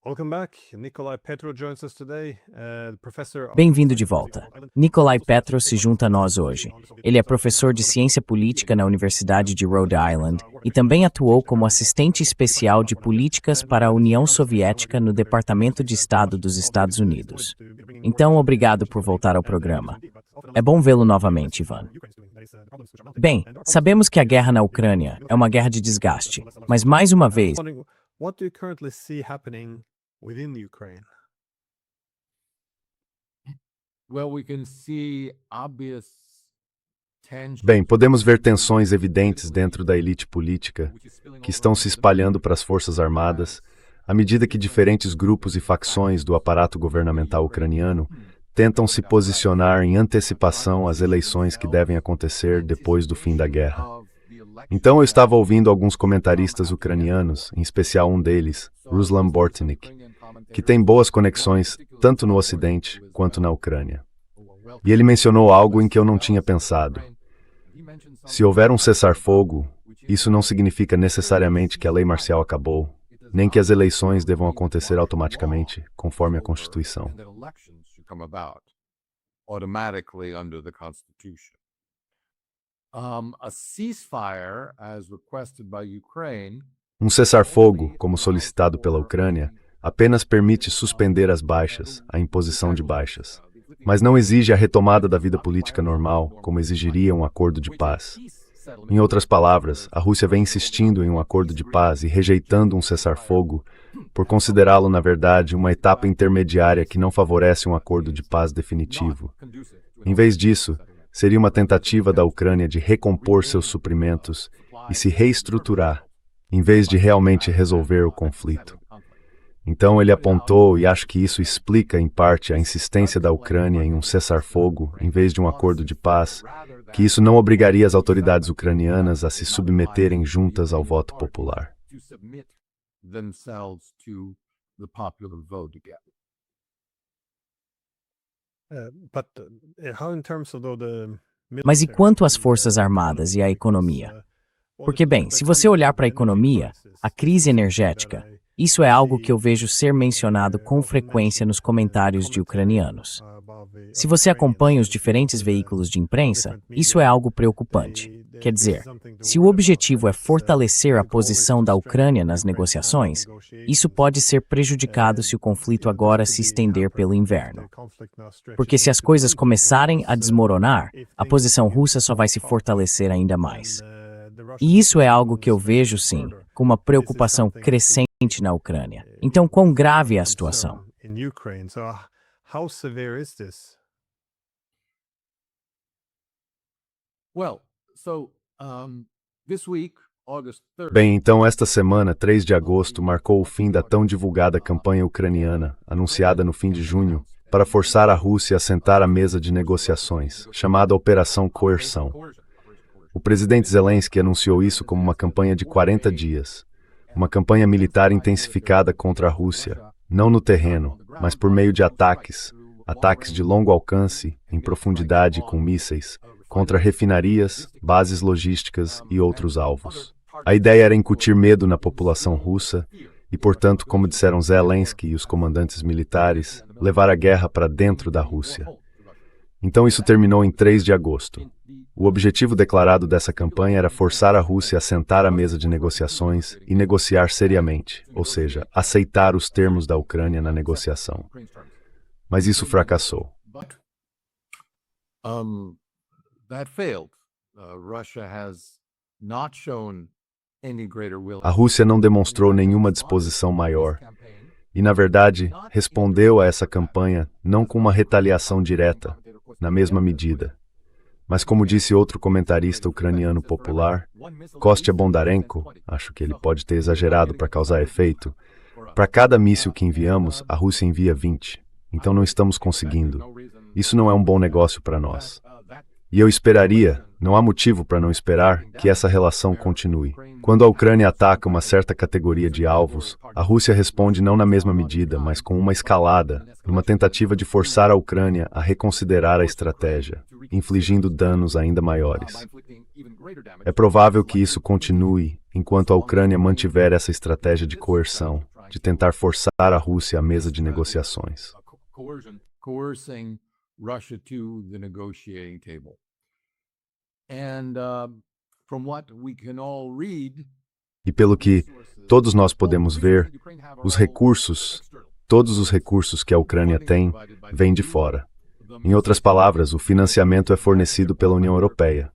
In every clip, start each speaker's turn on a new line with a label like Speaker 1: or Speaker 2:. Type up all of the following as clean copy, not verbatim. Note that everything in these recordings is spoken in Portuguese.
Speaker 1: Welcome back. Nikolai Petro joins us today, professor of
Speaker 2: Bem-vindo de volta. Nikolai Petro se junta a nós hoje. Ele é professor de ciência política na Universidade de Rhode Island e também atuou como assistente especial de políticas para a União Soviética no Departamento de Estado dos Estados Unidos. Então, obrigado por voltar ao programa. É bom vê-lo novamente, Ivan. Bem, sabemos que a guerra na Ucrânia é uma guerra de desgaste, mas mais uma vez,
Speaker 1: What do you currently see happening within Ukraine?
Speaker 3: Well, we can see obvious tension.
Speaker 4: Bem, podemos ver tensões evidentes dentro da elite política que estão se espalhando para as forças armadas à medida que diferentes grupos e facções do aparato governamental ucraniano tentam se posicionar em antecipação às eleições que devem acontecer depois do fim da guerra. Então eu estava ouvindo alguns comentaristas ucranianos, em especial um deles, Ruslan Bortnik, que tem boas conexões tanto no Ocidente quanto na Ucrânia. E ele mencionou algo em que eu não tinha pensado. Se houver um cessar-fogo, isso não significa necessariamente que a lei marcial acabou, nem que as eleições devam acontecer automaticamente, conforme a Constituição.
Speaker 3: A ceasefire, as requested by Ukraine,
Speaker 4: Um cessar-fogo, como solicitado pela Ucrânia, apenas permite suspender as baixas, a imposição de baixas, mas não exige a retomada da vida política normal, como exigiria um acordo de paz. Em outras palavras, a Rússia vem insistindo em um acordo de paz e rejeitando um cessar-fogo por considerá-lo, na verdade, uma etapa intermediária que não favorece um acordo de paz definitivo. Em vez disso, seria uma tentativa da Ucrânia de recompor seus suprimentos e se reestruturar, em vez de realmente resolver o conflito. Então ele apontou, e acho que isso explica, em parte, a insistência da Ucrânia em um cessar-fogo, em vez de um acordo de paz, que isso não obrigaria as autoridades ucranianas a se submeterem juntas ao voto popular.
Speaker 1: How in terms of the
Speaker 2: mas e quanto às forças armadas e à economia? Porque, bem, se você olhar para a economia, a crise energética, isso é algo que eu vejo ser mencionado com frequência nos comentários de ucranianos. Se você acompanha os diferentes veículos de imprensa, isso é algo preocupante. Quer dizer, se o objetivo é fortalecer a posição da Ucrânia nas negociações, isso pode ser prejudicado se o conflito agora se estender pelo inverno. Porque se as coisas começarem a desmoronar, a posição russa só vai se fortalecer ainda mais. E isso é algo que eu vejo, sim, com uma preocupação crescente na Ucrânia. Então, quão grave é a situação?
Speaker 1: in Ukraine? So how severe is this?
Speaker 3: Well, so this week, August 3rd.
Speaker 4: Bem, então esta semana, 3 de agosto, marcou o fim da tão divulgada campanha ucraniana, anunciada no fim de junho, para forçar a Rússia a sentar à mesa de negociações, chamada Operação Coerção. O presidente Zelensky anunciou isso como uma campanha de 40 dias, uma campanha militar intensificada contra a Rússia, não no terreno, mas por meio de ataques de longo alcance, em profundidade com mísseis, contra refinarias, bases logísticas e outros alvos. A ideia era incutir medo na população russa e, portanto, como disseram Zelensky e os comandantes militares, levar a guerra para dentro da Rússia. Então isso terminou em 3 de agosto. O objetivo declarado dessa campanha era forçar a Rússia a sentar à mesa de negociações e negociar seriamente, ou seja, aceitar os termos da Ucrânia na negociação. Mas isso fracassou.
Speaker 3: That failed. Russia has not shown any greater will.
Speaker 4: A Rússia não demonstrou nenhuma disposição maior e, na verdade, respondeu a essa campanha não com uma retaliação direta, na mesma medida, mas como disse outro comentarista ucraniano popular, Kostya Bondarenko, acho que ele pode ter exagerado para causar efeito, para cada míssil que enviamos, a Rússia envia 20. Então não estamos conseguindo. Isso não é um bom negócio para nós. E eu esperaria, não há motivo para não esperar, que essa relação continue. Quando a Ucrânia ataca uma certa categoria de alvos, a Rússia responde não na mesma medida, mas com uma escalada, numa tentativa de forçar a Ucrânia a reconsiderar a estratégia, infligindo danos ainda maiores. É provável que isso continue enquanto a Ucrânia mantiver essa estratégia de coerção, de tentar forçar a Rússia à mesa de negociações.
Speaker 3: Coercing Russia to the negotiating table. And from what we can all read,
Speaker 4: E pelo que todos nós podemos ver, os recursos, todos os recursos que a Ucrânia tem, vêm de fora. Em outras palavras, o financiamento é fornecido pela União Europeia.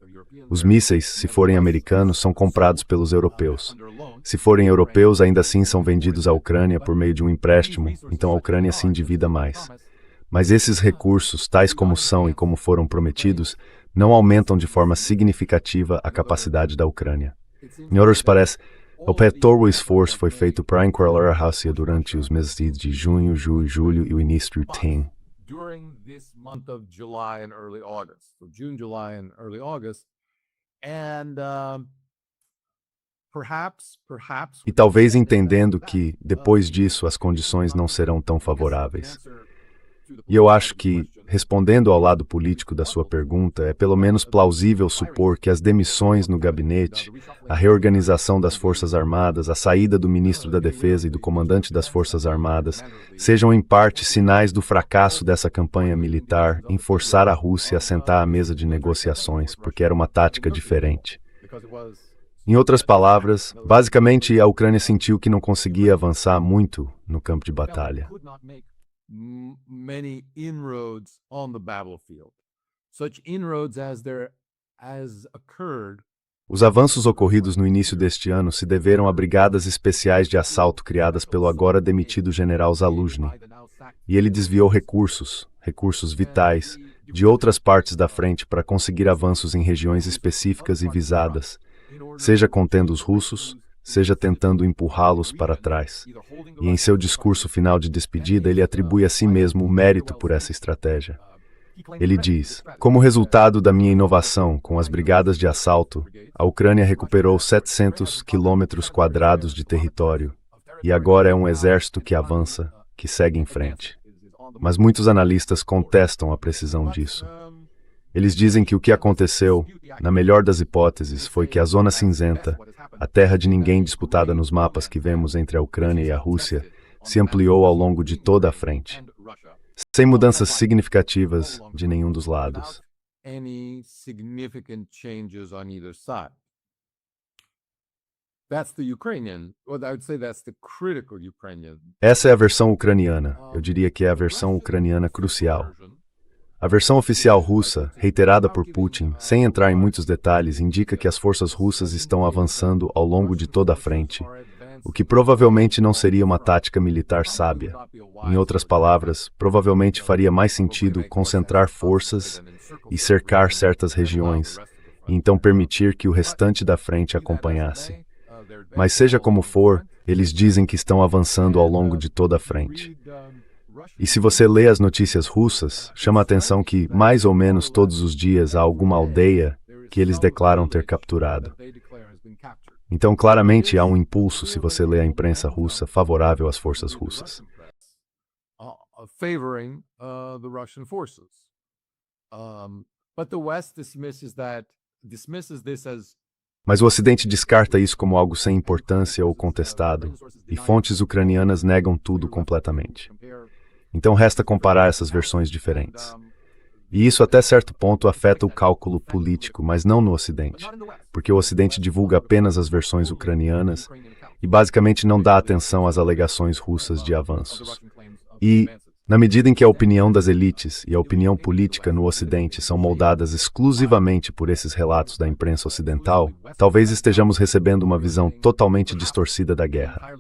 Speaker 4: Os mísseis, se forem americanos, são comprados pelos europeus. Se forem europeus, ainda assim são vendidos à Ucrânia por meio de um empréstimo, então a Ucrânia se endivida mais. Mas esses recursos, tais como são e como foram prometidos, não aumentam de forma significativa a capacidade da Ucrânia. Em outras palavras, todo o esforço foi feito para encurralar a Rússia durante os meses de junho, julho e o início do TEM.
Speaker 3: during this month of July and early August, so June, July, and early August, and perhaps.
Speaker 4: E talvez entendendo que, depois disso, as condições não serão tão favoráveis. E eu acho que, respondendo ao lado político da sua pergunta, é pelo menos plausível supor que as demissões no gabinete, a reorganização das Forças Armadas, a saída do ministro da Defesa e do comandante das Forças Armadas, sejam em parte sinais do fracasso dessa campanha militar em forçar a Rússia a sentar à mesa de negociações, porque era uma tática diferente. Em outras palavras, basicamente a Ucrânia sentiu que não conseguia avançar muito no campo de batalha.
Speaker 3: Many inroads on the battlefield. Such inroads as occurred.
Speaker 4: Os avanços ocorridos no início deste ano se deveram a brigadas especiais de assalto criadas pelo agora demitido general Zaluzhny. E ele desviou recursos vitais, de outras partes da frente para conseguir avanços em regiões específicas e visadas, seja contendo os russos, seja tentando empurrá-los para trás. E em seu discurso final de despedida, ele atribui a si mesmo o mérito por essa estratégia. Ele diz: como resultado da minha inovação com as brigadas de assalto, a Ucrânia recuperou 700 quilômetros quadrados de território, e agora é um exército que avança, que segue em frente. Mas muitos analistas contestam a precisão disso. Eles dizem que o que aconteceu, na melhor das hipóteses, foi que a Zona Cinzenta, a terra de ninguém disputada nos mapas que vemos entre a Ucrânia e a Rússia, se ampliou ao longo de toda a frente, sem mudanças significativas de nenhum dos lados. Essa é a versão ucraniana. Eu diria que é a versão ucraniana crucial. A versão oficial russa, reiterada por Putin, sem entrar em muitos detalhes, indica que as forças russas estão avançando ao longo de toda a frente, o que provavelmente não seria uma tática militar sábia. Em outras palavras, provavelmente faria mais sentido concentrar forças e cercar certas regiões, e então permitir que o restante da frente acompanhasse. Mas seja como for, eles dizem que estão avançando ao longo de toda a frente. E se você lê as notícias russas, chama a atenção que, mais ou menos todos os dias, há alguma aldeia que eles declaram ter capturado. Então, claramente, há um impulso, se você lê a imprensa russa, favorável às forças russas. Mas o Ocidente descarta isso como algo sem importância ou contestado, e fontes ucranianas negam tudo completamente. Então resta comparar essas versões diferentes. E isso até certo ponto afeta o cálculo político, mas não no Ocidente, porque o Ocidente divulga apenas as versões ucranianas e basicamente não dá atenção às alegações russas de avanços. E, na medida em que a opinião das elites e a opinião política no Ocidente são moldadas exclusivamente por esses relatos da imprensa ocidental, talvez estejamos recebendo uma visão totalmente distorcida da guerra.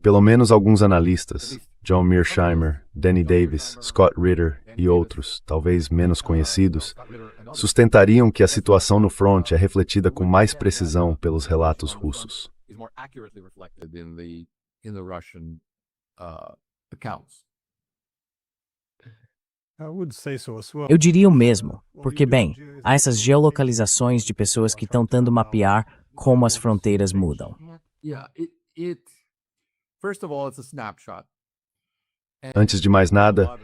Speaker 4: Pelo menos alguns analistas, John Mearsheimer, Danny Davis, Scott Ritter e outros, talvez menos conhecidos, sustentariam que a situação no front é refletida com mais precisão pelos relatos russos.
Speaker 2: Eu diria o mesmo, porque, bem, há essas geolocalizações de pessoas que estão tentando mapear como as fronteiras mudam.
Speaker 3: First of all, it's a snapshot.
Speaker 4: Antes de mais nada,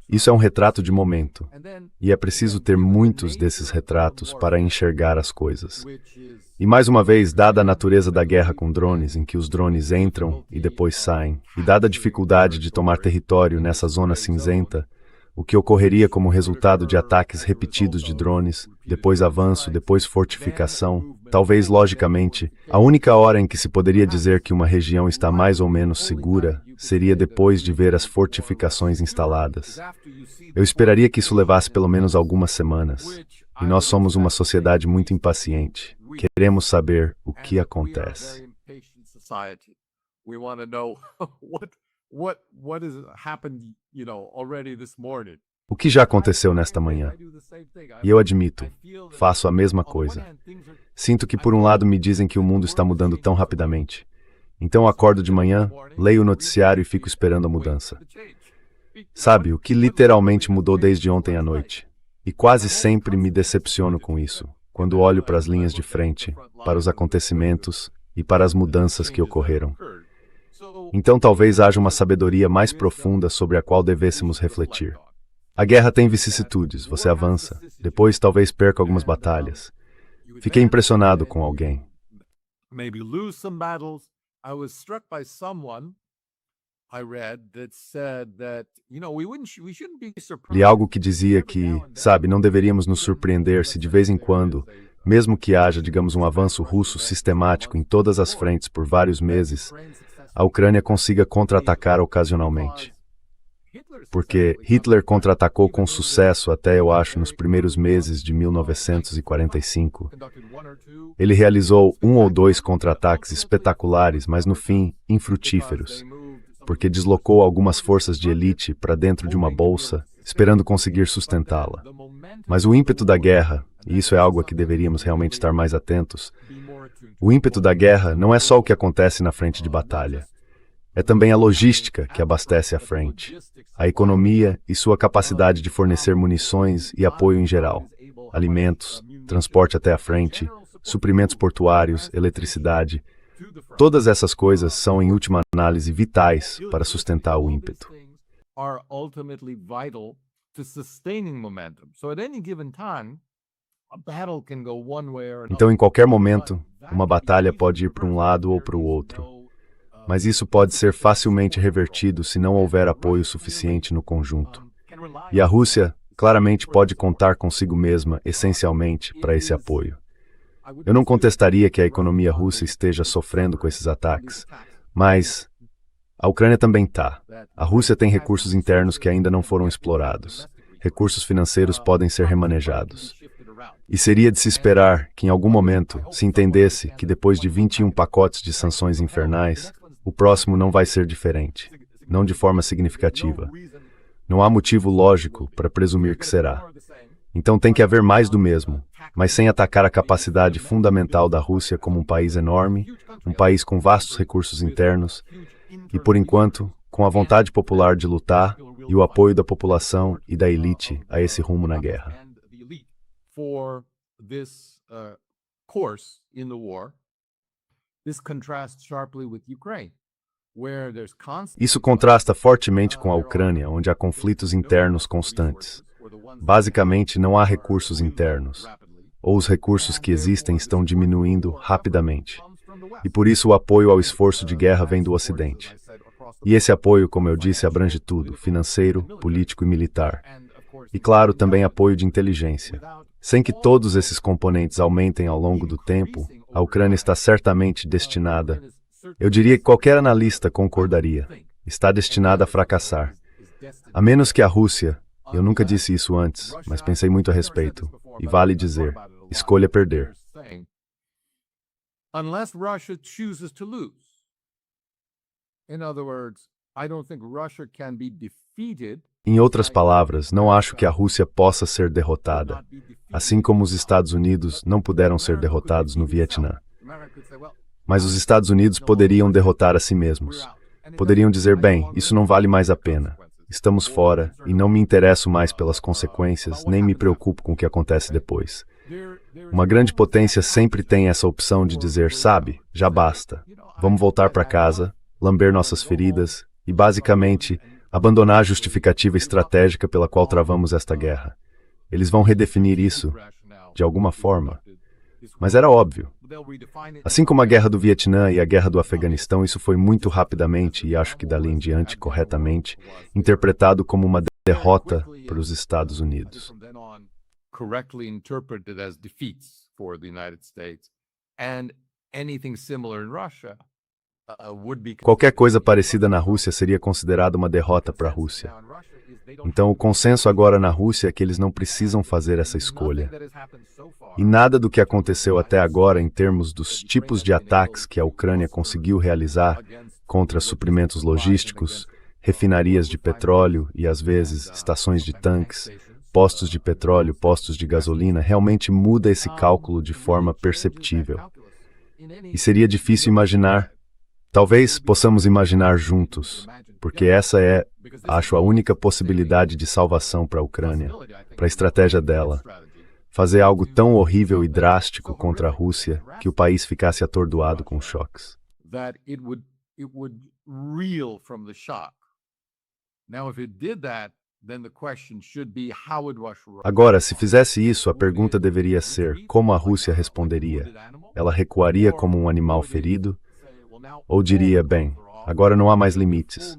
Speaker 4: isso é um retrato de momento, e é preciso ter muitos desses retratos para enxergar as coisas. E mais uma vez, dada a natureza da guerra com drones, em que os drones entram e depois saem, e dada a dificuldade de tomar território nessa zona cinzenta, o que ocorreria como resultado de ataques repetidos de drones, depois avanço, depois fortificação, talvez logicamente, a única hora em que se poderia dizer que uma região está mais ou menos segura seria depois de ver as fortificações instaladas. Eu esperaria que isso levasse pelo menos algumas semanas, e nós somos uma sociedade muito impaciente. Queremos saber o que acontece.
Speaker 3: What has happened, already this morning?
Speaker 4: O que já aconteceu nesta manhã? E eu admito, faço a mesma coisa. Sinto que por um lado me dizem que o mundo está mudando tão rapidamente. Então acordo de manhã, leio o noticiário e fico esperando a mudança. Sabe, o que literalmente mudou desde ontem à noite. E quase sempre me decepciono com isso, quando olho para as linhas de frente, para os acontecimentos e para as mudanças que ocorreram. Então talvez haja uma sabedoria mais profunda sobre a qual devêssemos refletir. A guerra tem vicissitudes, você avança, depois talvez perca algumas batalhas. Fiquei impressionado com alguém.
Speaker 3: Maybe lose some battles. I was struck by someone I read that said that, we shouldn't be surprised.
Speaker 4: Li algo que dizia que, sabe, não deveríamos nos surpreender se de vez em quando, mesmo que haja, digamos, um avanço russo sistemático em todas as frentes por vários meses, a Ucrânia consiga contra-atacar ocasionalmente. Porque Hitler contra-atacou com sucesso até, eu acho, nos primeiros meses de 1945. Ele realizou 1 ou 2 contra-ataques espetaculares, mas no fim, infrutíferos, porque deslocou algumas forças de elite para dentro de uma bolsa, esperando conseguir sustentá-la. Mas o ímpeto da guerra, e isso é algo a que deveríamos realmente estar mais atentos, o ímpeto da guerra não é só o que acontece na frente de batalha. É também a logística que abastece a frente, a economia e sua capacidade de fornecer munições e apoio em geral, alimentos, transporte até a frente, suprimentos portuários, eletricidade. Todas essas coisas são, em última análise, vitais para sustentar o ímpeto. Então, em qualquer momento, uma batalha pode ir para um lado ou para o outro. Mas isso pode ser facilmente revertido se não houver apoio suficiente no conjunto. E a Rússia, claramente, pode contar consigo mesma, essencialmente, para esse apoio. Eu não contestaria que a economia russa esteja sofrendo com esses ataques, mas a Ucrânia também está. A Rússia tem recursos internos que ainda não foram explorados. Recursos financeiros podem ser remanejados. E seria de se esperar que, em algum momento, se entendesse que depois de 21 pacotes de sanções infernais, o próximo não vai ser diferente, não de forma significativa. Não há motivo lógico para presumir que será. Então tem que haver mais do mesmo, mas sem atacar a capacidade fundamental da Rússia como um país enorme, um país com vastos recursos internos, e, por enquanto, com a vontade popular de lutar e o apoio da população e da elite a esse rumo na guerra.
Speaker 3: For this course in the war, this contrasts sharply with Ukraine, where there's constant.
Speaker 4: Isso contrasta fortemente com a Ucrânia, onde há conflitos internos constantes. Basicamente, não há recursos internos, ou os recursos que existem estão diminuindo rapidamente. E por isso o apoio ao esforço de guerra vem do Ocidente. E esse apoio, como eu disse, abrange tudo: financeiro, político e militar. E, claro, também apoio de inteligência. Sem que todos esses componentes aumentem ao longo do tempo, a Ucrânia está certamente destinada, eu diria que qualquer analista concordaria, está destinada a fracassar. A menos que a Rússia, eu nunca disse isso antes, mas pensei muito a respeito, e vale dizer, escolha perder.
Speaker 3: Unless Russia chooses to lose. In other words, I don't think Russia can be defeated.
Speaker 4: Em outras palavras, não acho que a Rússia possa ser derrotada, assim como os Estados Unidos não puderam ser derrotados no Vietnã. Mas os Estados Unidos poderiam derrotar a si mesmos. Poderiam dizer, bem, isso não vale mais a pena. Estamos fora e não me interesso mais pelas consequências, nem me preocupo com o que acontece depois. Uma grande potência sempre tem essa opção de dizer, sabe, já basta. Vamos voltar para casa, lamber nossas feridas e, basicamente, Abandonar a justificativa estratégica pela qual travamos esta guerra. Eles vão redefinir isso, de alguma forma. Mas era óbvio. Assim como a guerra do Vietnã e a guerra do Afeganistão, isso foi muito rapidamente, e acho que dali em diante corretamente, interpretado como uma derrota para os Estados Unidos.
Speaker 3: Correctly interpreted as defeats for the United States, and anything similar in Russia would be.
Speaker 4: Qualquer coisa parecida na Rússia seria considerada uma derrota para a Rússia. Então o consenso agora na Rússia é que eles não precisam fazer essa escolha. E nada do que aconteceu até agora em termos dos tipos de ataques que a Ucrânia conseguiu realizar contra suprimentos logísticos, refinarias de petróleo e, às vezes, estações de tanques, postos de petróleo, postos de gasolina, realmente muda esse cálculo de forma perceptível. E seria difícil imaginar. Talvez possamos imaginar juntos, porque essa é, acho, a única possibilidade de salvação para a Ucrânia, para a estratégia dela. Fazer algo tão horrível e drástico contra a Rússia que o país ficasse atordoado com choques. Agora, se fizesse isso, a pergunta deveria ser: como a Rússia responderia? Ela recuaria como um animal ferido? Ou diria, bem, agora não há mais limites.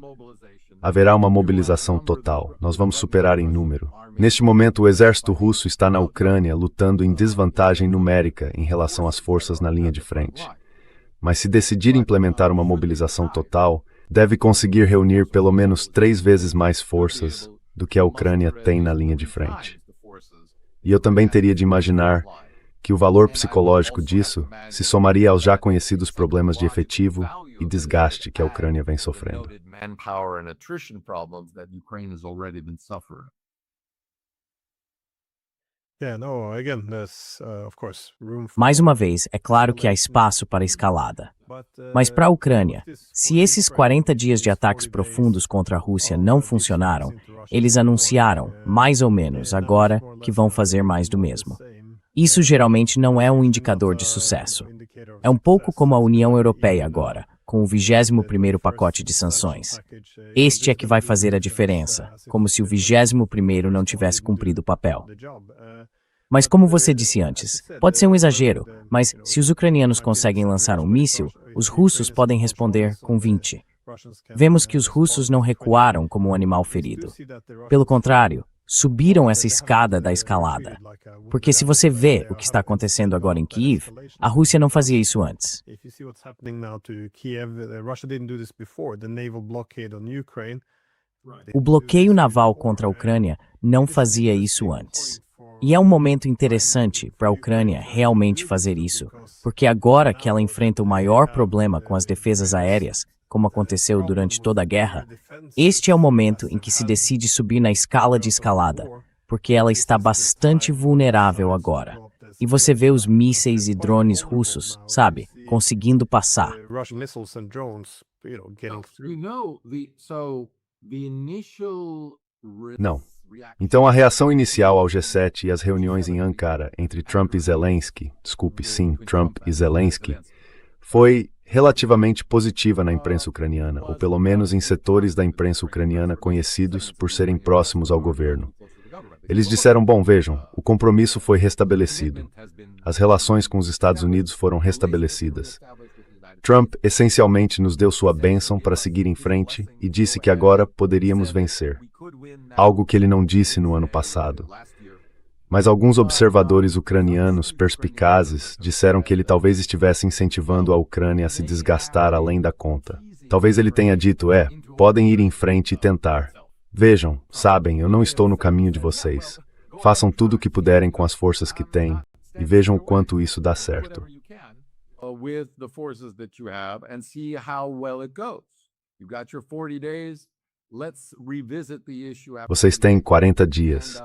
Speaker 4: Haverá uma mobilização total. Nós vamos superar em número. Neste momento, o exército russo está na Ucrânia lutando em desvantagem numérica em relação às forças na linha de frente. Mas se decidir implementar uma mobilização total, deve conseguir reunir pelo menos 3 vezes mais forças do que a Ucrânia tem na linha de frente. E eu também teria de imaginar que o valor psicológico disso se somaria aos já conhecidos problemas de efetivo e desgaste que a Ucrânia vem sofrendo.
Speaker 2: Mais uma vez, é claro que há espaço para escalada. Mas para a Ucrânia, se esses 40 dias de ataques profundos contra a Rússia não funcionaram, eles anunciaram, mais ou menos agora, que vão fazer mais do mesmo. Isso geralmente não é um indicador de sucesso. É um pouco como a União Europeia agora, com o 21º pacote de sanções. Este é que vai fazer a diferença, como se o 21º não tivesse cumprido o papel. Mas como você disse antes, pode ser um exagero, mas se os ucranianos conseguem lançar um míssil, os russos podem responder com 20. Vemos que os russos não recuaram como um animal ferido. Pelo contrário, subiram essa escada da escalada. Porque se você vê o que está acontecendo agora em Kiev, a Rússia não fazia isso antes. O bloqueio naval contra a Ucrânia não fazia isso antes. E é um momento interessante para a Ucrânia realmente fazer isso, porque agora que ela enfrenta o maior problema com as defesas aéreas, como aconteceu durante toda a guerra, este é o momento em que se decide subir na escala de escalada, porque ela está bastante vulnerável agora. E você vê os mísseis e drones russos, sabe, conseguindo passar.
Speaker 4: Não. Então a reação inicial ao G7 e as reuniões em Ankara entre Trump e Zelensky, Trump e Zelensky, foi relativamente positiva na imprensa ucraniana, ou pelo menos em setores da imprensa ucraniana conhecidos por serem próximos ao governo. Eles disseram, bom, vejam, o compromisso foi restabelecido. As relações com os Estados Unidos foram restabelecidas. Trump essencialmente nos deu sua bênção para seguir em frente e disse que agora poderíamos vencer. Algo que ele não disse no ano passado. Mas alguns observadores ucranianos perspicazes disseram que ele talvez estivesse incentivando a Ucrânia a se desgastar além da conta. Talvez ele tenha dito, podem ir em frente e tentar. Vejam, sabem, eu não estou no caminho de vocês. Façam tudo o que puderem com as forças que têm e vejam o quanto isso dá certo. Vocês têm 40 dias.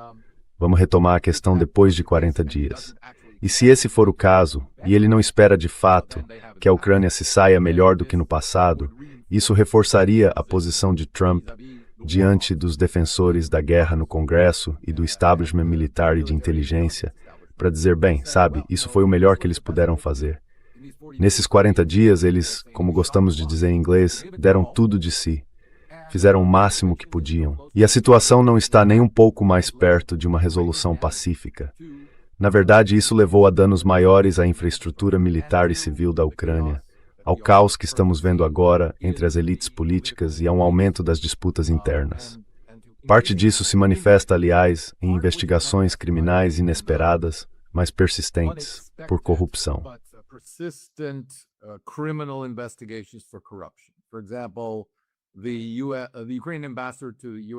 Speaker 4: Vamos retomar a questão depois de 40 dias. E se esse for o caso, e ele não espera de fato que a Ucrânia se saia melhor do que no passado, isso reforçaria a posição de Trump diante dos defensores da guerra no Congresso e do establishment militar e de inteligência, para dizer, bem, sabe, isso foi o melhor que eles puderam fazer. Nesses 40 dias, eles, como gostamos de dizer em inglês, deram tudo de si. fizeram o máximo que podiam. E a situação não está nem um pouco mais perto de uma resolução pacífica. Na verdade, isso levou a danos maiores à infraestrutura militar e civil da Ucrânia, ao caos que estamos vendo agora entre as elites políticas e a um aumento das disputas internas. Parte disso se manifesta, aliás, em investigações criminais inesperadas, mas persistentes, por corrupção.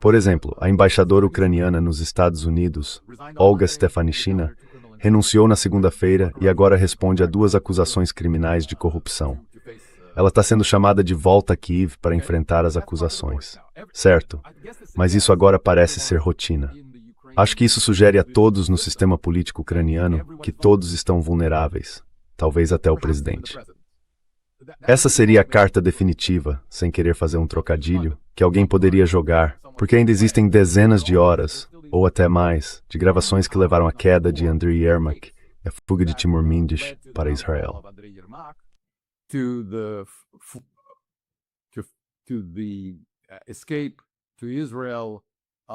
Speaker 4: Por exemplo, a embaixadora ucraniana nos Estados Unidos, Olga Stefanishina, renunciou na segunda-feira e agora responde a 2 acusações criminais de corrupção. Ela está sendo chamada de volta a Kiev para enfrentar as acusações. Certo, mas isso agora parece ser rotina. Acho que isso sugere a todos no sistema político ucraniano que todos estão vulneráveis, talvez até o presidente. Essa seria a carta definitiva, sem querer fazer um trocadilho, que alguém poderia jogar, porque ainda existem dezenas de horas, ou até mais, de gravações que levaram à queda de Andriy Yermak e a fuga de Timur Mindish para Israel.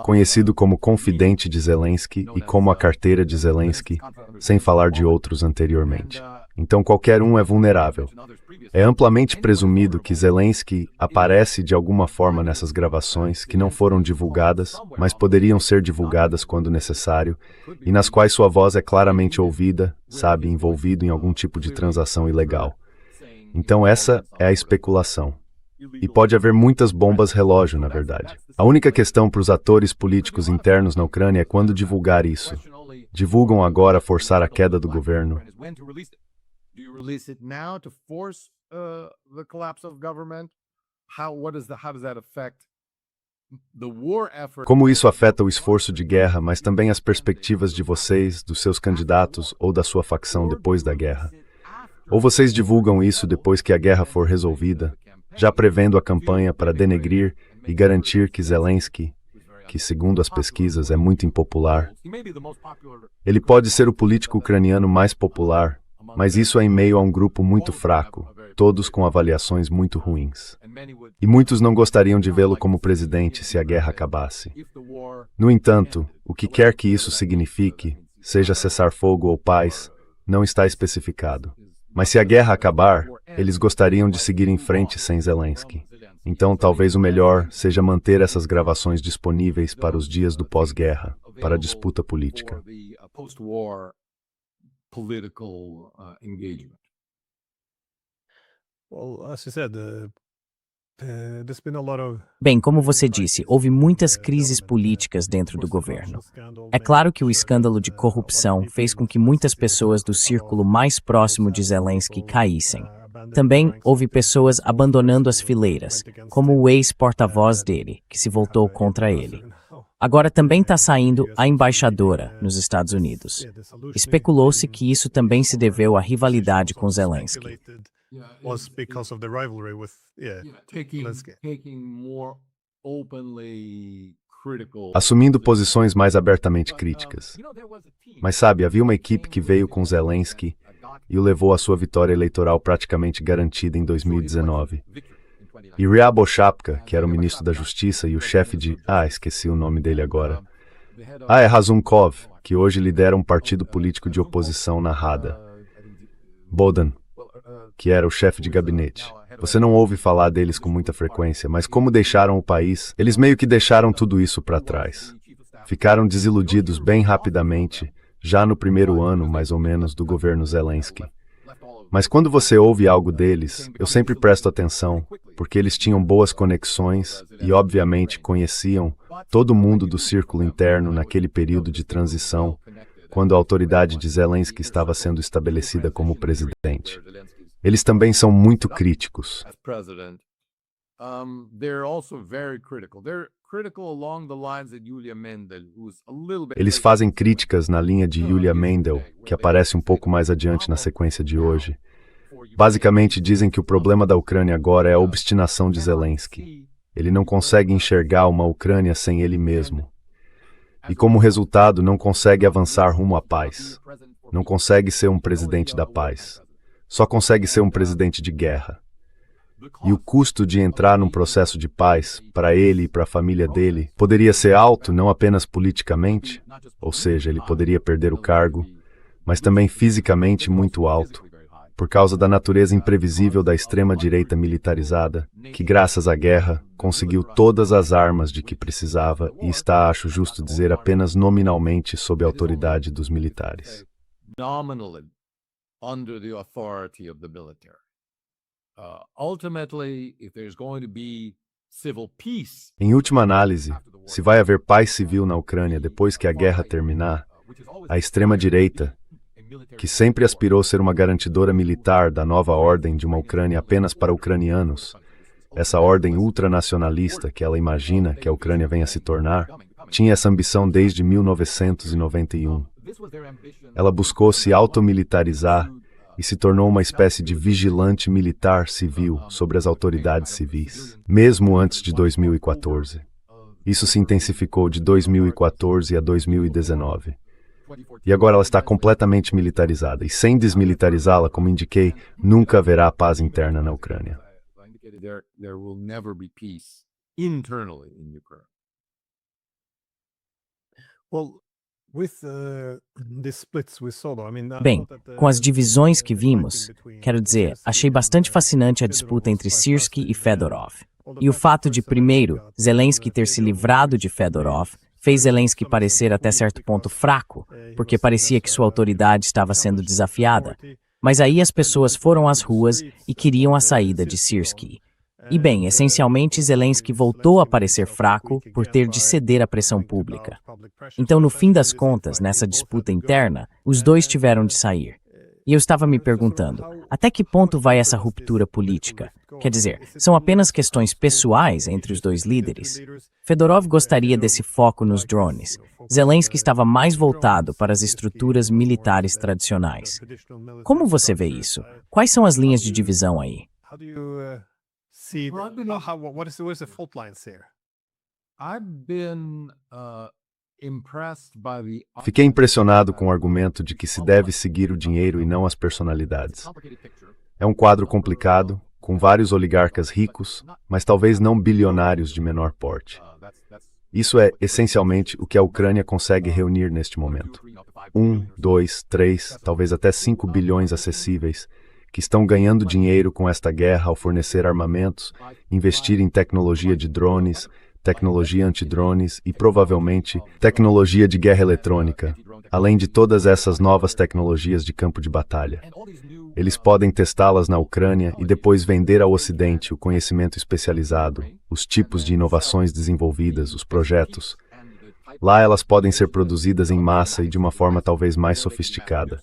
Speaker 4: Conhecido como confidente de Zelensky e como a carteira de Zelensky, sem falar de outros anteriormente. Então qualquer um é vulnerável. É amplamente presumido que Zelensky aparece de alguma forma nessas gravações que não foram divulgadas, mas poderiam ser divulgadas quando necessário, e nas quais sua voz é claramente ouvida, sabe, envolvido em algum tipo de transação ilegal. Então essa é a especulação. E pode haver muitas bombas relógio, na verdade. A única questão para os atores políticos internos na Ucrânia é quando divulgar isso. Divulgam agora forçar a queda do governo. Como isso afeta o esforço de guerra, mas também as perspectivas de vocês, dos seus candidatos ou da sua facção depois da guerra? Ou vocês divulgam isso depois que a guerra for resolvida, já prevendo a campanha para denegrir e garantir que Zelensky, que segundo as pesquisas é muito impopular, ele pode ser o político ucraniano mais popular, mas isso é em meio a um grupo muito fraco, todos com avaliações muito ruins. E muitos não gostariam de vê-lo como presidente se a guerra acabasse. No entanto, o que quer que isso signifique, seja cessar-fogo ou paz, não está especificado. Mas se a guerra acabar, eles gostariam de seguir em frente sem Zelensky. Então talvez o melhor seja manter essas gravações disponíveis para os dias do pós-guerra, para a disputa política.
Speaker 2: Bem, como você disse, houve muitas crises políticas dentro do governo. É claro que o escândalo de corrupção fez com que muitas pessoas do círculo mais próximo de Zelensky caíssem. Também houve pessoas abandonando as fileiras, como o ex-porta-voz dele, que se voltou contra ele. Agora também está saindo a embaixadora nos Estados Unidos. Especulou-se que isso também se deveu à rivalidade com Zelensky.
Speaker 1: Was because of the rivalry with Zelensky.
Speaker 4: Assumindo posições mais abertamente críticas. Mas sabe, havia uma equipe que veio com Zelensky e o levou à sua vitória eleitoral praticamente garantida em 2019. E Ryabo Shapka, que era o ministro da Justiça e o chefe de... esqueci o nome dele agora. É Razumkov, que hoje lidera um partido político de oposição na Rada. Bohdan, que era o chefe de gabinete. Você não ouve falar deles com muita frequência, mas como deixaram o país, eles meio que deixaram tudo isso para trás. Ficaram desiludidos bem rapidamente, já no primeiro ano, mais ou menos, do governo Zelensky. Mas quando você ouve algo deles, eu sempre presto atenção, porque eles tinham boas conexões e, obviamente, conheciam todo mundo do círculo interno naquele período de transição, quando a autoridade de Zelensky estava sendo estabelecida como presidente. Eles também são muito críticos. Eles fazem críticas na linha de Yulia Mendel, que aparece um pouco mais adiante na sequência de hoje. Basicamente dizem que o problema da Ucrânia agora é a obstinação de Zelensky. Ele não consegue enxergar uma Ucrânia sem ele mesmo. E como resultado, não consegue avançar rumo à paz. Não consegue ser um presidente da paz. Só consegue ser um presidente de guerra. E o custo de entrar num processo de paz, para ele e para a família dele, poderia ser alto não apenas politicamente, ou seja, ele poderia perder o cargo, mas também fisicamente muito alto, por causa da natureza imprevisível da extrema-direita militarizada, que, graças à guerra, conseguiu todas as armas de que precisava e está, acho justo dizer, apenas nominalmente sob a autoridade dos militares.
Speaker 3: Nominally under the authority of the military. Ultimately, if there's going to be civil peace,
Speaker 4: Em última análise, se vai haver paz civil na Ucrânia depois que a guerra terminar, a extrema-direita, que sempre aspirou ser uma garantidora militar da nova ordem de uma Ucrânia apenas para ucranianos, essa ordem ultranacionalista que ela imagina que a Ucrânia venha a se tornar, tinha essa ambição desde 1991. Ela buscou se automilitarizar e se tornou uma espécie de vigilante militar civil sobre as autoridades civis, mesmo antes de 2014. Isso se intensificou de 2014 a 2019. E agora ela está completamente militarizada, e sem desmilitarizá-la, como indiquei, nunca haverá paz interna na Ucrânia.
Speaker 3: there will never be peace internally in Ukraine.
Speaker 1: Well, with the splits we saw, though, I mean,
Speaker 2: Bem, com as divisões que vimos, quero dizer, achei bastante fascinante a disputa entre Syrskyi e Fedorov. E o fato de, primeiro, Zelensky ter se livrado de Fedorov fez Zelensky parecer até certo ponto fraco, porque parecia que sua autoridade estava sendo desafiada. Mas aí as pessoas foram às ruas e queriam a saída de Syrskyi. E bem, essencialmente Zelensky voltou a parecer fraco por ter de ceder à pressão pública. Então, no fim das contas, nessa disputa interna, os dois tiveram de sair. E eu estava me perguntando, até que ponto vai essa ruptura política? Quer dizer, são apenas questões pessoais entre os dois líderes? Fedorov gostaria desse foco nos drones. Zelensky estava mais voltado para as estruturas militares tradicionais. Como você vê isso? Quais são as linhas de divisão aí?
Speaker 1: How do you see? What's the fault lines here?
Speaker 3: I've been impressed by the
Speaker 4: Fiquei impressionado com o argumento de que se deve seguir o dinheiro e não as personalidades. É um quadro complicado, com vários oligarcas ricos, mas talvez não bilionários de menor porte. Isso é, essencialmente, o que a Ucrânia consegue reunir neste momento. 1, 2, 3, talvez até 5 bilhões acessíveis, que estão ganhando dinheiro com esta guerra ao fornecer armamentos, investir em tecnologia de drones, tecnologia antidrones e, provavelmente, tecnologia de guerra eletrônica, além de todas essas novas tecnologias de campo de batalha. Eles podem testá-las na Ucrânia e depois vender ao Ocidente o conhecimento especializado, os tipos de inovações desenvolvidas, os projetos. Lá elas podem ser produzidas em massa e de uma forma talvez mais sofisticada,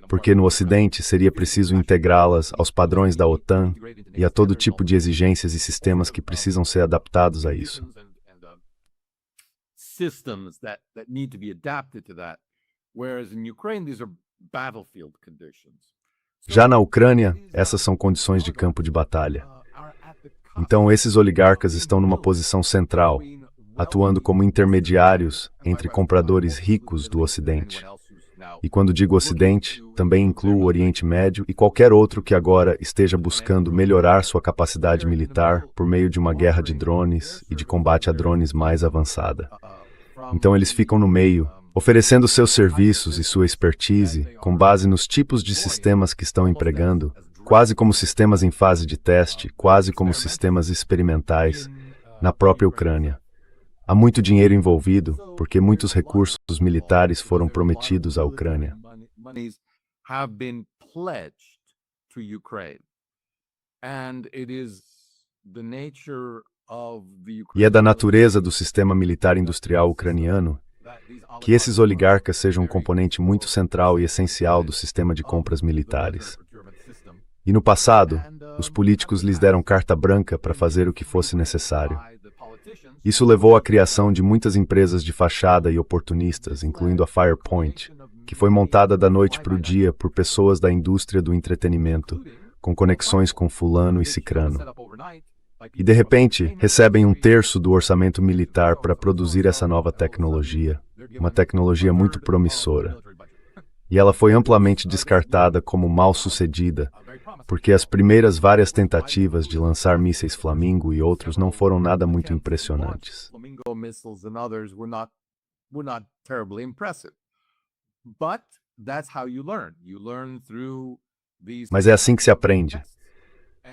Speaker 4: porque no Ocidente seria preciso integrá-las aos padrões da OTAN e a todo tipo de exigências e sistemas que precisam ser adaptados a isso.
Speaker 3: systems that need to be adapted to that, whereas in Ukraine these are battlefield conditions.
Speaker 4: Já na Ucrânia, essas são condições de campo de batalha. Então, esses oligarcas estão numa posição central, atuando como intermediários entre compradores ricos do Ocidente. E quando digo Ocidente, também incluo o Oriente Médio e qualquer outro que agora esteja buscando melhorar sua capacidade militar por meio de uma guerra de drones e de combate a drones mais avançada. Então, eles ficam no meio, oferecendo seus serviços e sua expertise com base nos tipos de sistemas que estão empregando, quase como sistemas em fase de teste, quase como sistemas experimentais, na própria Ucrânia. Há muito dinheiro envolvido, porque muitos recursos militares foram prometidos à Ucrânia. E é da natureza do sistema militar industrial ucraniano que esses oligarcas sejam um componente muito central e essencial do sistema de compras militares. E no passado, os políticos lhes deram carta branca para fazer o que fosse necessário. Isso levou à criação de muitas empresas de fachada e oportunistas, incluindo a Firepoint, que foi montada da noite para o dia por pessoas da indústria do entretenimento, com conexões com fulano e cicrano. E, de repente, recebem 1/3 do orçamento militar para produzir essa nova tecnologia, uma tecnologia muito promissora. E ela foi amplamente descartada como mal-sucedida, porque as primeiras várias tentativas de lançar mísseis Flamingo e outros não foram nada muito impressionantes.
Speaker 3: Flamingo missiles and others were not terribly impressive. But that's how you learn. You learn through these.
Speaker 4: Mas é assim que se aprende.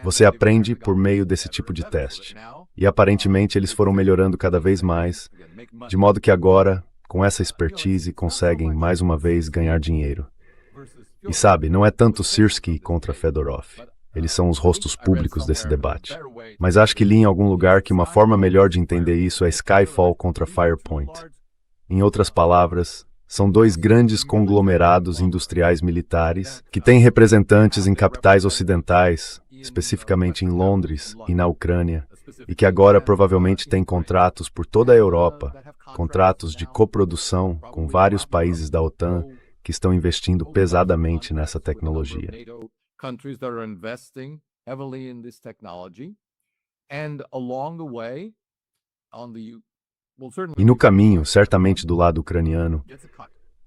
Speaker 4: Você aprende por meio desse tipo de teste. E aparentemente eles foram melhorando cada vez mais, de modo que agora, com essa expertise, conseguem mais uma vez ganhar dinheiro. E sabe, não é tanto Syrskyi contra Fedorov. Eles são os rostos públicos desse debate. Mas acho que li em algum lugar que uma forma melhor de entender isso é Skyfall contra Firepoint. Em outras palavras, são dois grandes conglomerados industriais militares que têm representantes em capitais ocidentais, especificamente em Londres e na Ucrânia, e que agora provavelmente têm contratos por toda a Europa, contratos de coprodução com vários países da OTAN que estão investindo pesadamente nessa tecnologia. E no caminho, certamente do lado ucraniano,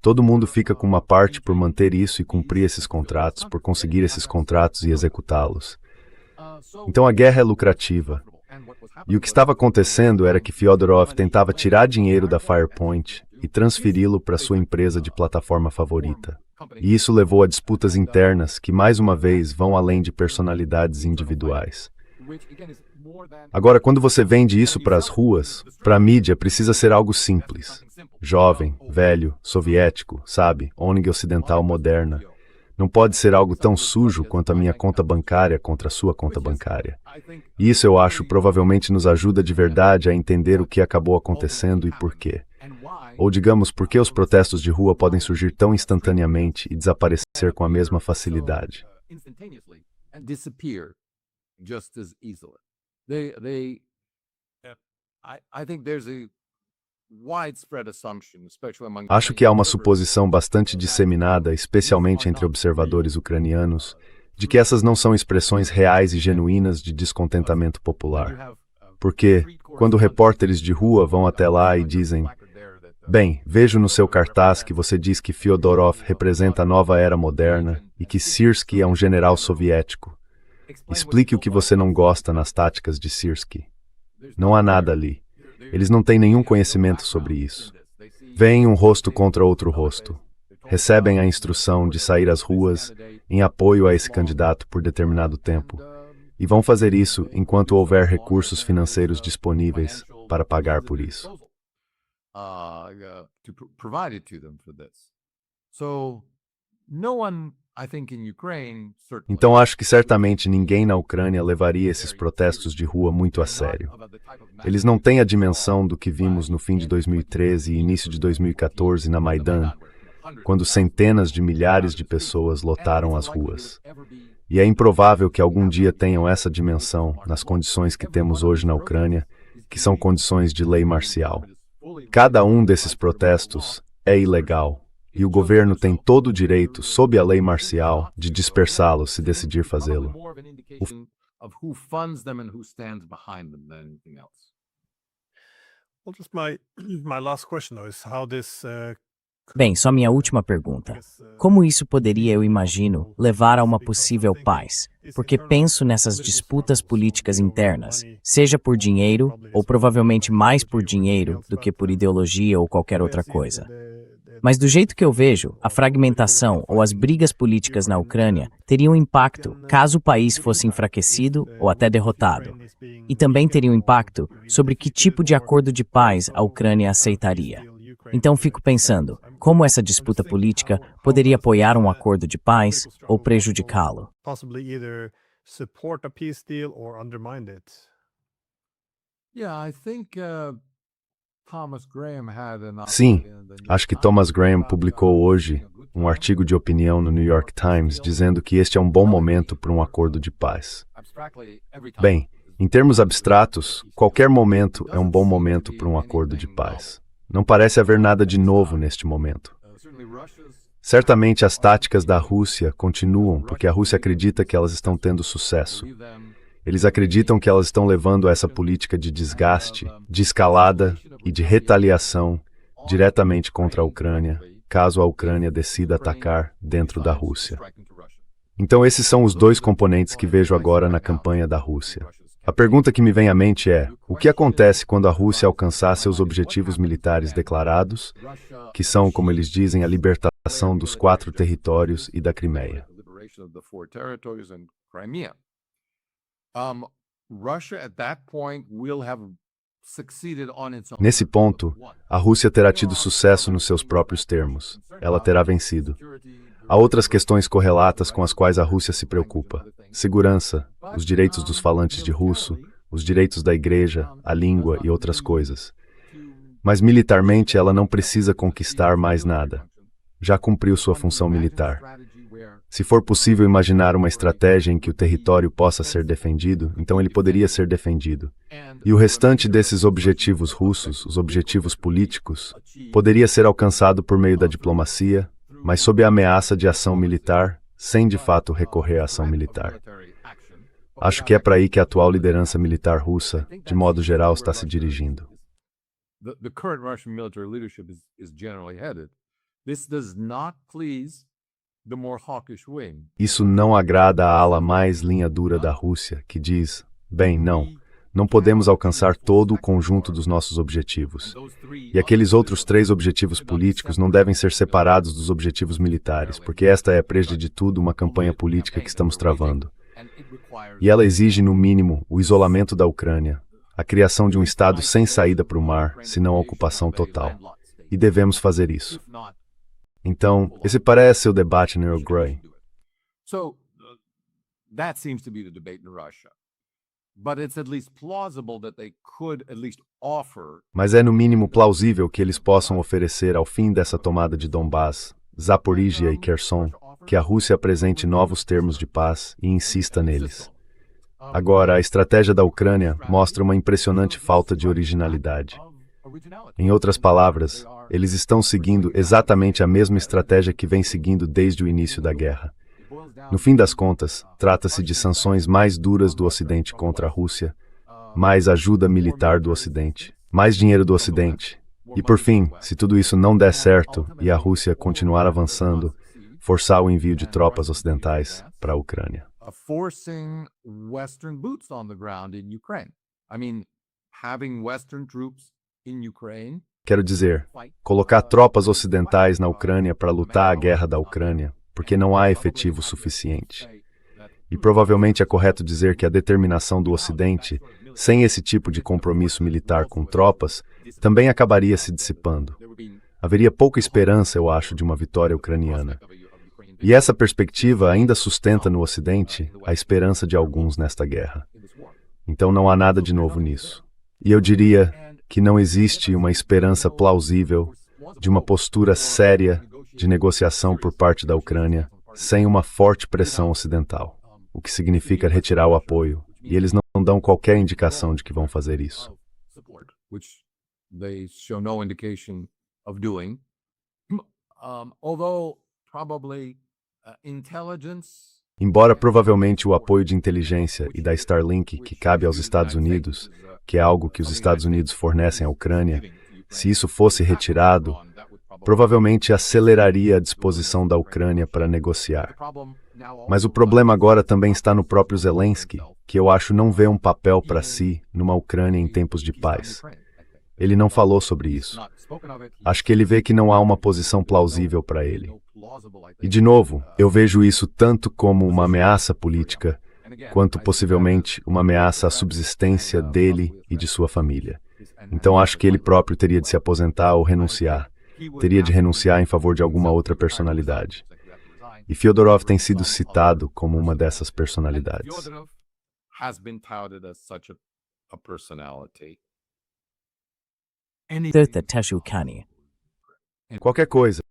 Speaker 4: todo mundo fica com uma parte por manter isso e cumprir esses contratos, por conseguir esses contratos e executá-los. Então a guerra é lucrativa. E o que estava acontecendo era que Fyodorov tentava tirar dinheiro da Firepoint e transferi-lo para sua empresa de plataforma favorita. E isso levou a disputas internas que, mais uma vez, vão além de personalidades individuais. Agora, quando você vende isso para as ruas, para a mídia, precisa ser algo simples. Jovem, velho, soviético, sabe? ONG ocidental moderna. Não pode ser algo tão sujo quanto a minha conta bancária contra a sua conta bancária. E isso, eu acho, provavelmente nos ajuda de verdade a entender o que acabou acontecendo e por quê. Ou digamos, por que os protestos de rua podem surgir tão instantaneamente e desaparecer com a mesma facilidade. Acho que há uma suposição bastante disseminada, especialmente entre observadores ucranianos, de que essas não são expressões reais e genuínas de descontentamento popular. Porque, quando repórteres de rua vão até lá e dizem: bem, vejo no seu cartaz que você diz que Fyodorov representa a nova era moderna e que Syrskyi é um general soviético. Explique o que você não gosta nas táticas de Syrskyi. Não há nada ali. Eles não têm nenhum conhecimento sobre isso. Veem um rosto contra outro rosto. Recebem a instrução de sair às ruas em apoio a esse candidato por determinado tempo. E vão fazer isso enquanto houver recursos financeiros disponíveis para pagar por isso. Então acho que certamente ninguém na Ucrânia levaria esses protestos de rua muito a sério. Eles não têm a dimensão do que vimos no fim de 2013 e início de 2014 na Maidan, quando centenas de milhares de pessoas lotaram as ruas. E é improvável que algum dia tenham essa dimensão nas condições que temos hoje na Ucrânia, que são condições de lei marcial. Cada um desses protestos é ilegal. E o governo tem todo o direito, sob a lei marcial, de dispersá-los se decidir fazê-lo.
Speaker 2: Bem, só minha última pergunta. Como isso poderia, eu imagino, levar a uma possível paz? Porque penso nessas disputas políticas internas, seja por dinheiro, ou provavelmente mais por dinheiro do que por ideologia ou qualquer outra coisa. Mas do jeito que eu vejo, a fragmentação ou as brigas políticas na Ucrânia teriam impacto caso o país fosse enfraquecido ou até derrotado. E também teriam impacto sobre que tipo de acordo de paz a Ucrânia aceitaria. Então fico pensando, como essa disputa política poderia apoiar um acordo de paz ou prejudicá-lo?
Speaker 4: Sim, acho que Thomas Graham publicou hoje um artigo de opinião no New York Times dizendo que este é um bom momento para um acordo de paz. Bem, em termos abstratos, qualquer momento é um bom momento para um acordo de paz. Não parece haver nada de novo neste momento. Certamente as táticas da Rússia continuam porque a Rússia acredita que elas estão tendo sucesso. Eles acreditam que elas estão levando essa política de desgaste, de escalada e de retaliação diretamente contra a Ucrânia, caso a Ucrânia decida atacar dentro da Rússia. Então esses são os dois componentes que vejo agora na campanha da Rússia. A pergunta que me vem à mente é: o que acontece quando a Rússia alcançar seus objetivos militares declarados, que são, como eles dizem, a libertação dos 4 territórios e da Crimeia? Nesse ponto, a Rússia terá tido sucesso nos seus próprios termos. Ela terá vencido. Há outras questões correlatas com as quais a Rússia se preocupa: segurança, os direitos dos falantes de russo, os direitos da igreja, a língua e outras coisas. Mas militarmente ela não precisa conquistar mais nada. Já cumpriu sua função militar. Se for possível imaginar uma estratégia em que o território possa ser defendido, então ele poderia ser defendido. E o restante desses objetivos russos, os objetivos políticos, poderia ser alcançado por meio da diplomacia, mas sob a ameaça de ação militar, sem de fato recorrer à ação militar. Acho que é para aí que a atual liderança militar russa, de modo geral, está se dirigindo.
Speaker 3: The current Russian military leadership is generally headed. This does not please the more hawkish wing.
Speaker 4: Isso não agrada a ala mais linha dura da Rússia, que diz: bem, não podemos alcançar todo o conjunto dos nossos objetivos. E aqueles outros 3 objetivos políticos não devem ser separados dos objetivos militares, porque esta é, desde de tudo, uma campanha política que estamos travando. E ela exige, no mínimo, o isolamento da Ucrânia, a criação de um Estado sem saída para o mar, senão a ocupação total. E devemos fazer isso. Então, esse parece o debate no Earl Grey.
Speaker 3: So, that seems to be the debate in Russia. But it's at least plausible that they could at least offer.
Speaker 4: Mas é no mínimo plausível que eles possam oferecer ao fim dessa tomada de Donbás, Zaporígia e Kherson, que a Rússia apresente novos termos de paz e insista neles. Agora, a estratégia da Ucrânia mostra uma impressionante falta de originalidade. Em outras palavras, eles estão seguindo exatamente a mesma estratégia que vem seguindo desde o início da guerra. No fim das contas, trata-se de sanções mais duras do Ocidente contra a Rússia, mais ajuda militar do Ocidente, mais dinheiro do Ocidente. E por fim, se tudo isso não der certo e a Rússia continuar avançando, forçar o envio de tropas ocidentais para a Ucrânia.
Speaker 3: Forcing Western boots on the ground in Ukraine. I mean, having Western troops in Ukraine.
Speaker 4: Quero dizer, colocar tropas ocidentais na Ucrânia para lutar a guerra da Ucrânia, porque não há efetivo suficiente. E provavelmente é correto dizer que a determinação do Ocidente, sem esse tipo de compromisso militar com tropas, também acabaria se dissipando. Haveria pouca esperança, eu acho, de uma vitória ucraniana. E essa perspectiva ainda sustenta no Ocidente a esperança de alguns nesta guerra. Então não há nada de novo nisso. E eu diria que não existe uma esperança plausível de uma postura séria de negociação por parte da Ucrânia sem uma forte pressão ocidental, o que significa retirar o apoio, e eles não dão qualquer indicação de que vão fazer isso. Embora provavelmente o apoio de inteligência e da Starlink que cabe aos Estados Unidos, que é algo que os Estados Unidos fornecem à Ucrânia, se isso fosse retirado, provavelmente aceleraria a disposição da Ucrânia para negociar. Mas o problema agora também está no próprio Zelensky, que eu acho não vê um papel para si numa Ucrânia em tempos de paz. Ele não falou sobre isso. Acho que ele vê que não há uma posição plausível para ele. E, de novo, eu vejo isso tanto como uma ameaça política, quanto possivelmente uma ameaça à subsistência dele e de sua família. Então acho que ele próprio teria de se aposentar ou renunciar. Teria de renunciar em favor de alguma outra personalidade. E Fyodorov tem sido citado como uma dessas personalidades. Qualquer coisa.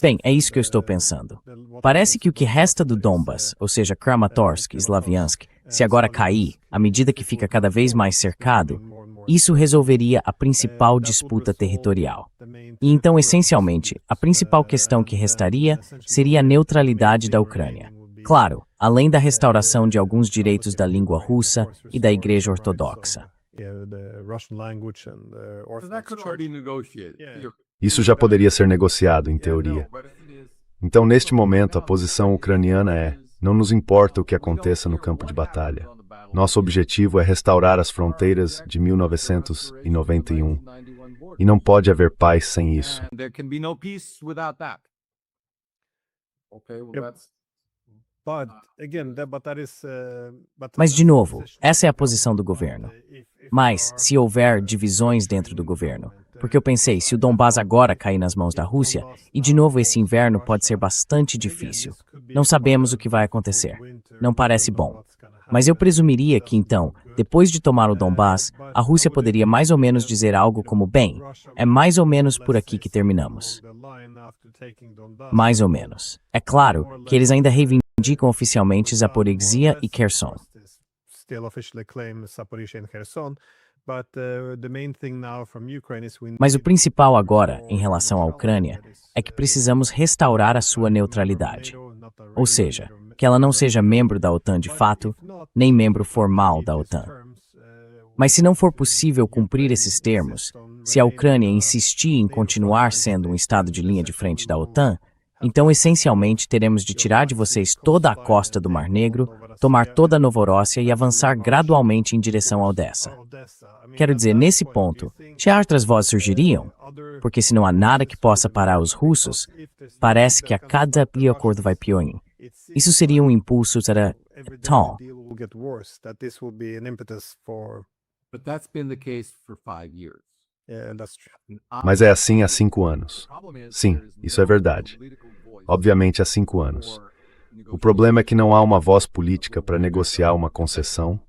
Speaker 2: Bem, é isso que eu estou pensando. Parece que o que resta do Donbas, ou seja, Kramatorsk e Slaviansk, se agora cair, à medida que fica cada vez mais cercado, isso resolveria a principal disputa territorial. E então, essencialmente, a principal questão que restaria seria a neutralidade da Ucrânia. Claro, além da restauração de alguns direitos da língua russa e da Igreja Ortodoxa.
Speaker 4: Isso já poderia ser negociado, em teoria. Então, neste momento, a posição ucraniana é: não nos importa o que aconteça no campo de batalha. Nosso objetivo é restaurar as fronteiras de 1991. E não pode haver paz sem isso.
Speaker 2: Mas, de novo, essa é a posição do governo. Mas, se houver divisões dentro do governo, porque eu pensei, se o Donbás agora cair nas mãos da Rússia, e de novo esse inverno pode ser bastante difícil. Não sabemos o que vai acontecer. Não parece bom. Mas eu presumiria que, então, depois de tomar o Donbás, a Rússia poderia mais ou menos dizer algo como: bem, é mais ou menos por aqui que terminamos. Mais ou menos. É claro que eles ainda reivindicam oficialmente Zaporizhia e Kherson. Mas o principal agora, em relação à Ucrânia, é que precisamos restaurar a sua neutralidade. Ou seja, que ela não seja membro da OTAN de fato, nem membro formal da OTAN. Mas se não for possível cumprir esses termos, se a Ucrânia insistir em continuar sendo um estado de linha de frente da OTAN, então essencialmente teremos de tirar de vocês toda a costa do Mar Negro, tomar toda a Novorossia e avançar gradualmente em direção a Odessa. Quero dizer, nesse ponto, já outras vozes surgiriam, porque se não há nada que possa parar os russos, parece que a cada acordo vai piorar. Isso seria um impulso para tal.
Speaker 4: Mas é assim há 5 anos. Sim, isso é verdade. Obviamente há 5 anos. O problema é que não há uma voz política para negociar uma concessão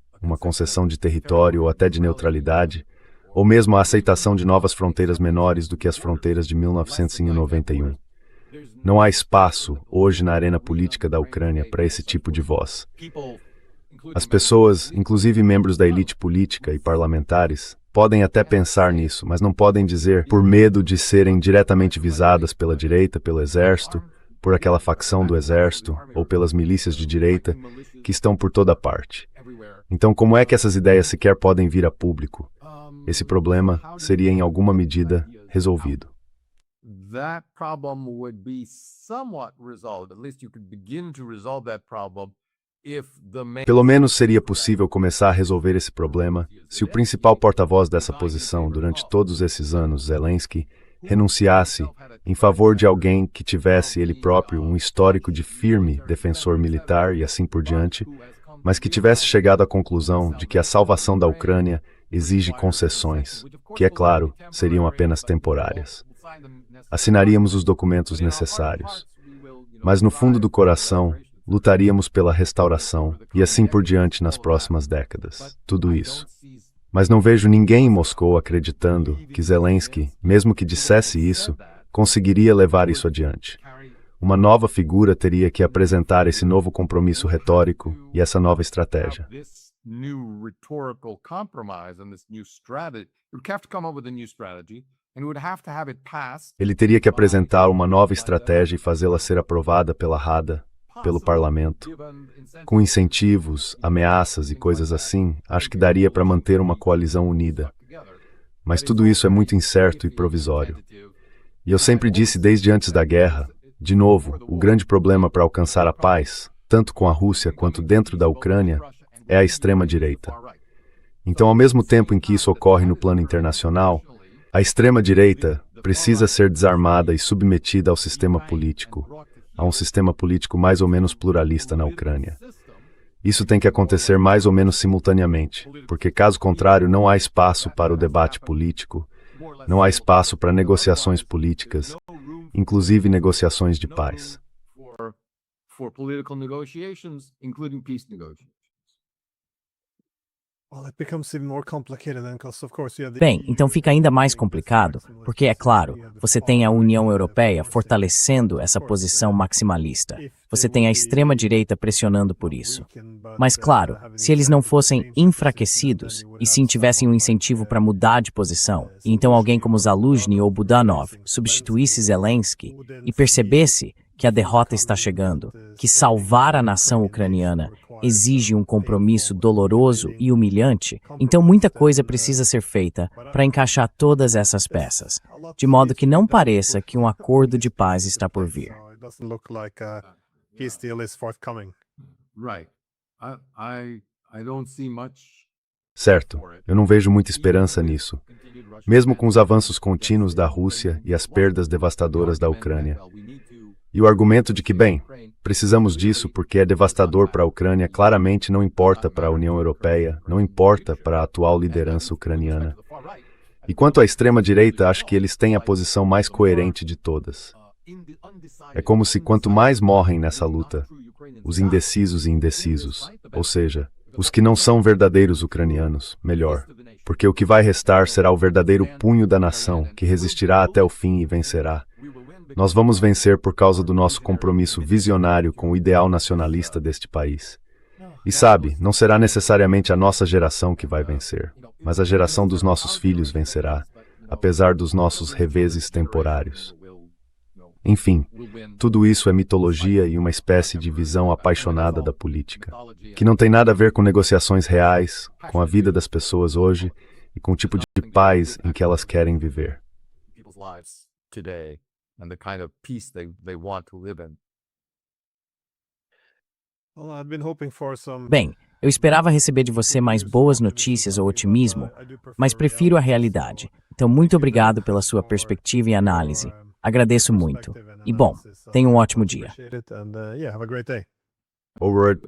Speaker 4: de território ou até de neutralidade, ou mesmo a aceitação de novas fronteiras menores do que as fronteiras de 1991. Não há espaço, hoje, na arena política da Ucrânia para esse tipo de voz. As pessoas, inclusive membros da elite política e parlamentares, podem até pensar nisso, mas não podem dizer por medo de serem diretamente visadas pela direita, pelo exército, por aquela facção do exército ou pelas milícias de direita que estão por toda parte. Então, como é que essas ideias sequer podem vir a público? Esse problema seria, em alguma medida, resolvido.
Speaker 3: That problem would be somewhat resolved. At least you could begin to resolve that problem if the main...
Speaker 4: Pelo menos seria possível começar a resolver esse problema se o principal porta-voz dessa posição durante todos esses anos, Zelensky, renunciasse em favor de alguém que tivesse ele próprio um histórico de firme defensor militar e assim por diante, mas que tivesse chegado à conclusão de que a salvação da Ucrânia exige concessões, que, é claro, seriam apenas temporárias. Assinaríamos os documentos necessários. Mas no fundo do coração, lutaríamos pela restauração e assim por diante nas próximas décadas. Tudo isso. Mas não vejo ninguém em Moscou acreditando que Zelensky, mesmo que dissesse isso, conseguiria levar isso adiante. Uma nova figura teria que apresentar esse novo compromisso retórico e essa nova estratégia. Ele teria que apresentar uma nova estratégia e fazê-la ser aprovada pela Rada, pelo Parlamento. Com incentivos, ameaças e coisas assim, acho que daria para manter uma coalizão unida. Mas tudo isso é muito incerto e provisório. E eu sempre disse desde antes da guerra, de novo, o grande problema para alcançar a paz, tanto com a Rússia quanto dentro da Ucrânia, é a extrema-direita. Então, ao mesmo tempo em que isso ocorre no plano internacional, a extrema-direita precisa ser desarmada e submetida ao sistema político, a um sistema político mais ou menos pluralista na Ucrânia. Isso tem que acontecer mais ou menos simultaneamente, porque caso contrário não há espaço para o debate político, não há espaço para negociações políticas, inclusive negociações de paz.
Speaker 2: Bem, então fica ainda mais complicado, porque, é claro, você tem a União Europeia fortalecendo essa posição maximalista. Você tem a extrema-direita pressionando por isso. Mas, claro, se eles não fossem enfraquecidos e sim tivessem um incentivo para mudar de posição, e então alguém como Zaluzhny ou Budanov substituísse Zelensky e percebesse que a derrota está chegando, que salvar a nação ucraniana exige um compromisso doloroso e humilhante, então muita coisa precisa ser feita para encaixar todas essas peças, de modo que não pareça que um acordo de paz está por vir.
Speaker 3: Right. I don't see much.
Speaker 4: Certo, eu não vejo muita esperança nisso. Mesmo com os avanços contínuos da Rússia e as perdas devastadoras da Ucrânia. E o argumento de que, bem, precisamos disso porque é devastador para a Ucrânia claramente não importa para a União Europeia, não importa para a atual liderança ucraniana. E quanto à extrema-direita, acho que eles têm a posição mais coerente de todas. É como se quanto mais morrem nessa luta, os indecisos e indecisos, ou seja, os que não são verdadeiros ucranianos, melhor, porque o que vai restar será o verdadeiro punho da nação, que resistirá até o fim e vencerá. Nós vamos vencer por causa do nosso compromisso visionário com o ideal nacionalista deste país. E sabe, não será necessariamente a nossa geração que vai vencer, mas a geração dos nossos filhos vencerá, apesar dos nossos reveses temporários. Enfim, tudo isso é mitologia e uma espécie de visão apaixonada da política, que não tem nada a ver com negociações reais, com a vida das pessoas hoje e com o tipo de paz em que elas querem viver.
Speaker 2: Bem, eu esperava receber de você mais boas notícias ou otimismo, mas prefiro a realidade. Então, muito obrigado pela sua perspectiva e análise. Agradeço muito. E bom, tenha um ótimo dia.
Speaker 4: Forward.